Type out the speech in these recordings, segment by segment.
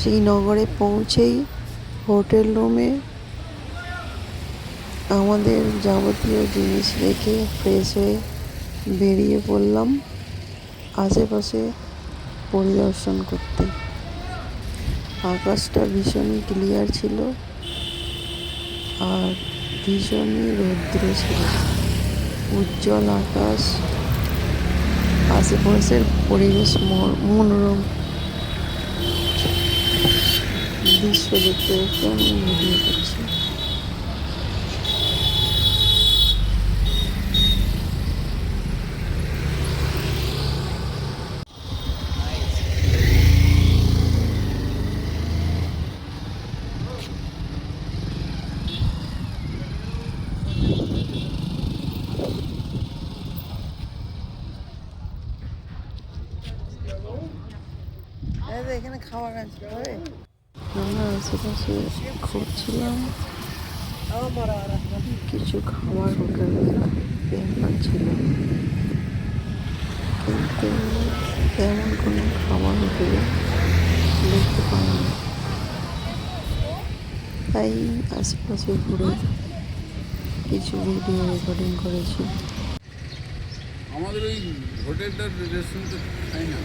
শ্রীনগরে পৌঁছেই হোটেল রুমে আমাদের যাবতীয় জিনিস রেখে ফ্রেশ হয়ে বেরিয়ে পড়লাম আশেপাশে পরিদর্শন করতে। আকাশটা ভীষণই ক্লিয়ার ছিল আর ভীষণই রৌদ্র ছিল। উজ্জ্বল আকাশ, আশেপাশের পরিবেশ মনোরম দৃশ্য দেখতে দেখতে আমি বেরিয়ে পড়ছি। এখানে খাবার আছে, আমরা আশেপাশে ঘুরছিলাম, কিছু খাবার হোটেলে দরকার ছিল, কিন্তু তেমন কোনো খাবার হোটেলে দেখতে পাইনি। তাই আশেপাশে ঘুরে কিছু ভিডিও রেকর্ডিং করেছি। আমাদের ওই হোটেলটার রেস্টুরেন্টে খাই না।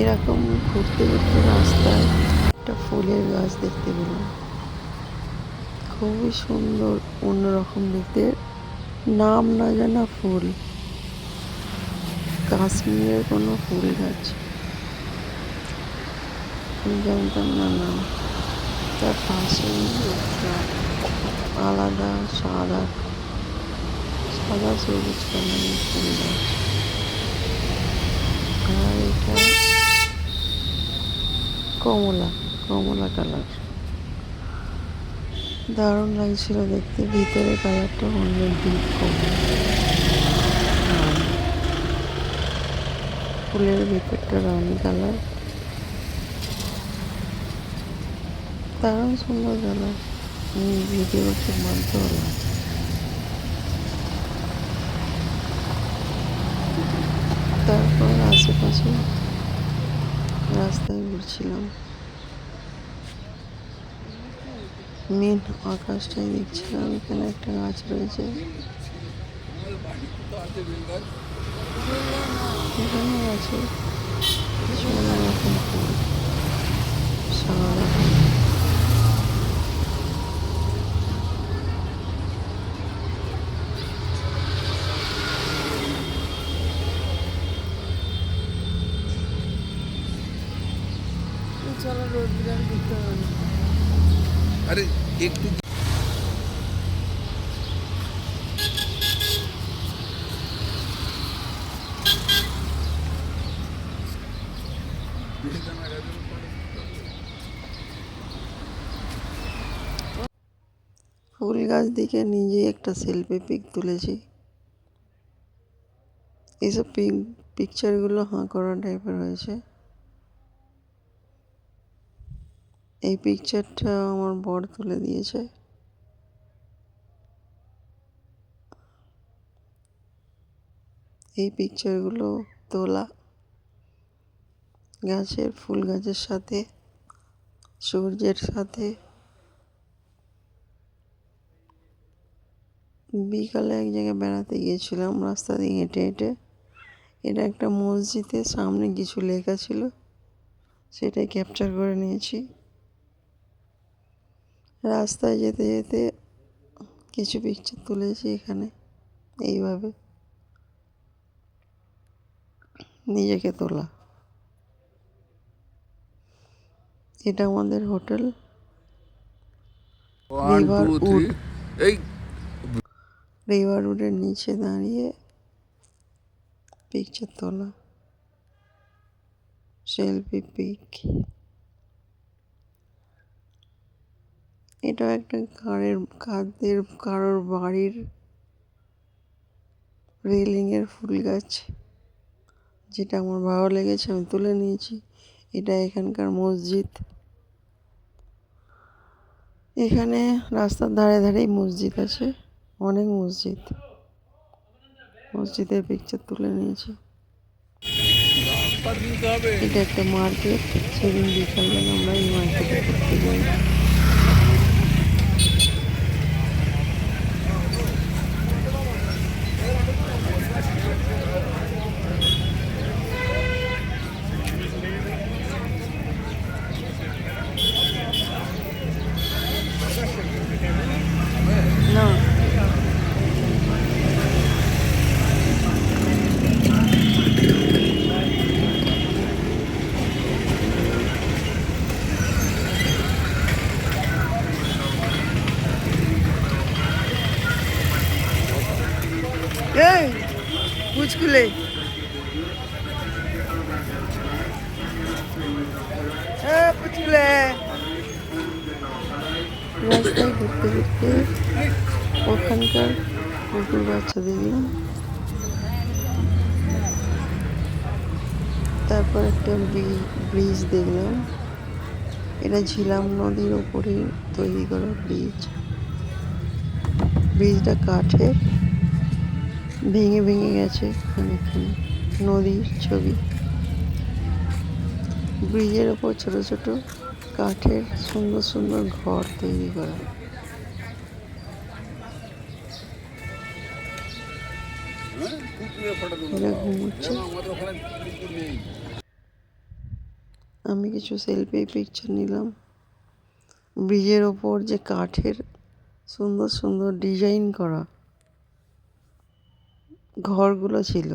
এরকম ঘুরতে ঘুরতে রাস্তায় একটা ফুলের গাছ দেখতে পেলাম, খুবই সুন্দর, অন্যরকম দেখতে, নাম না জানা ফুল, কাশ্মীরের কোনো ফুল গাছ, আমি জানতাম না নাম। তার পাশে আলাদা সাদা সাদা সবুজ কালারের ফুল গাছ, আর এটা কমলা কালার। দারুণ লাগছিল দেখতে, ভিতরে কালারটা অন্য ডিপ কমলা, ফুলের ভিতরটা রানী কালার, দারুণ সুন্দর কালার। আমি ভিডিও করতে বাধ্য হলাম। তারপর আশেপাশে রাস্তায় ঘুরছিলাম, মেন আকাশটাই দেখছিলাম। এখানে একটা গাছ রয়েছে, এখানে আছে কিছু অন্যরকম ফুল, সাদা চলো রোদ বিরাট ঘুরতে হবে। আরে একটু ফুল গাছ দিকে নিজেই একটা সেলফি পিক তুলেছি। এইসব পিকচারগুলো হাঁ করা টাইপের হয়েছে। এই পিকচারটা আমার বর তুলে দিয়েছে। এই পিকচারগুলো তোলা গাছের, ফুল গাছের সাথে, সূর্যের সাথে। বিকালে এক জায়গায় বেড়াতে গিয়েছিলাম, রাস্তা দিয়ে হেঁটে হেঁটে। এটা একটা মসজিদের সামনে কিছু লেখা ছিল, সেটাই ক্যাপচার করে নিয়েছি। রাস্তায় যেতে যেতে কিছু পিকচার তুলেছি এখানে, এইভাবে নিজেকে তোলা। এটা আমাদের হোটেল রিভারউড। এই রিভারউডের নিচে দাঁড়িয়ে পিকচার তোলা, সেলফি পিক। এটা একটা কারোর বাড়ির রেলিংয়ের ফুল গাছ, যেটা আমার ভালো লেগেছে, আমি তুলে নিয়েছি। এটা এখানকার মসজিদ। এখানে রাস্তার ধারে ধারেই মসজিদ আছে, অনেক মসজিদ। মসজিদের পিকচার তুলে নিয়েছি। এটা একটা মার্কেট, সেদিন বিকালবেলা আমরা এই মার্কেটে ঘুরতে যাই। না, এই পুচকুলে, পুচকুলে। রাস্তায় ঘুরতে ঘুরতে ওখানকার কুকুর বাচ্চা দেখলাম। তারপর একটা ব্রিজ দেখলাম। এটা ঝিলাম নদীর ওপরে তৈরি করা ব্রিজ। ব্রিজটা কাঠের, ভেঙে ভেঙে গেছে অনেকখানি। নদীর ছবি। ব্রিজের ওপর ছোট ছোট কাঠের সুন্দর সুন্দর ঘর তৈরি করা। এরা ঘুমোচ্ছে। আমি কিছু সেলফি পিকচার নিলাম। ব্রিজের ওপর যে কাঠের সুন্দর সুন্দর ডিজাইন করা ঘরগুলো ছিল,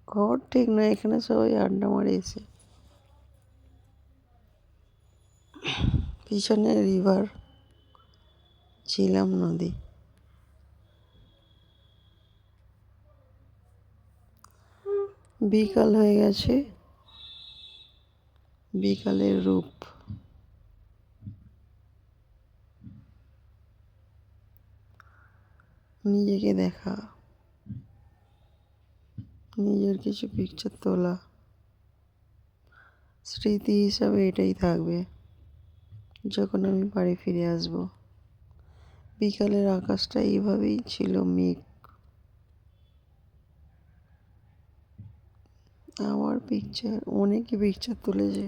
ঘর ঠিক নয়, এখানে সবাই আড্ডা মারে এসে। পিছনে রিভার, ঝিলাম নদী। বিকাল হয়ে গেছে, বিকালের রূপ। নিজেকে দেখা, নিজের কিছু পিকচার তোলা, স্মৃতি হিসাবে এটাই থাকবে যখন আমি বাড়ি ফিরে আসব। বিকালের আকাশটা এইভাবেই ছিল, মেঘ। আমার পিকচার, অনেকে পিকচার তুলেছে।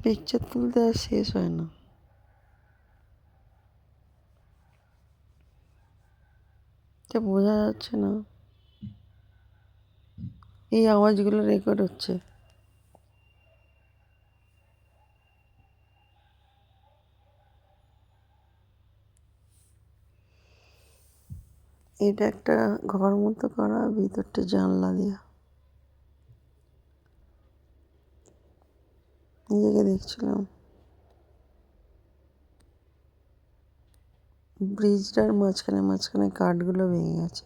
পিকচার তুলতে আর শেষ হয় না। এটা বোঝা যাচ্ছে না, এই আওয়াজগুলো রেকর্ড হচ্ছে। এটা একটা ঘর মতো করা, ভিতরটা জানলা দেওয়া। নিজেকে দেখছিলাম। ব্রিজটার মাঝখানে মাঝখানে কাঠগুলো ভেঙে গেছে।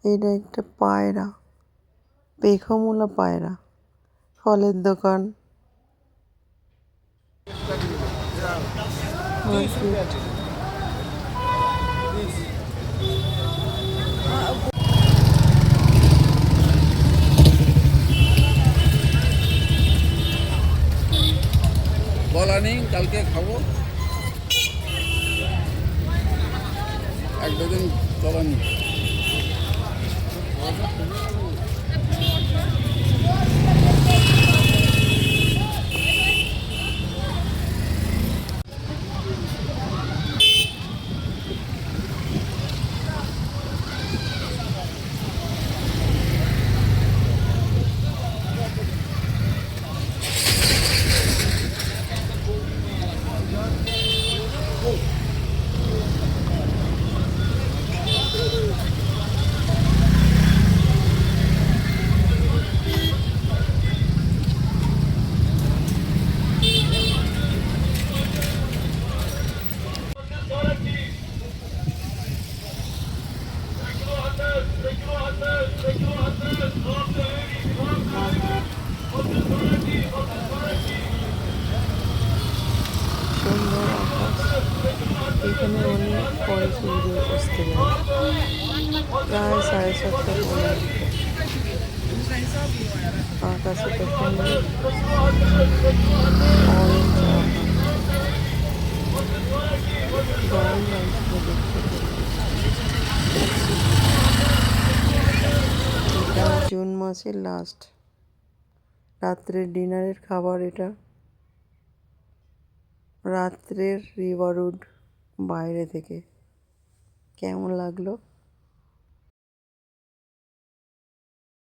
এটা একটা পায়রা, পেখমূলা পায়রা, ফলের দোকান, মার্কেট। বলা নেই, কালকে খাবো। এক ডজন বলা নেই। এখানে অনেক পরে সূর্য অস্ত যায়, প্রায় 7:30 পরে। আকাশে তখন অরেঞ্জ আভা, দারুণ লাগছিল দেখতে। এটা জুন মাসের লাস্ট রাত্রের ডিনারের খাবার। এটা রাত্রের রিভারউড বাইরে থেকে। কেমন লাগলো?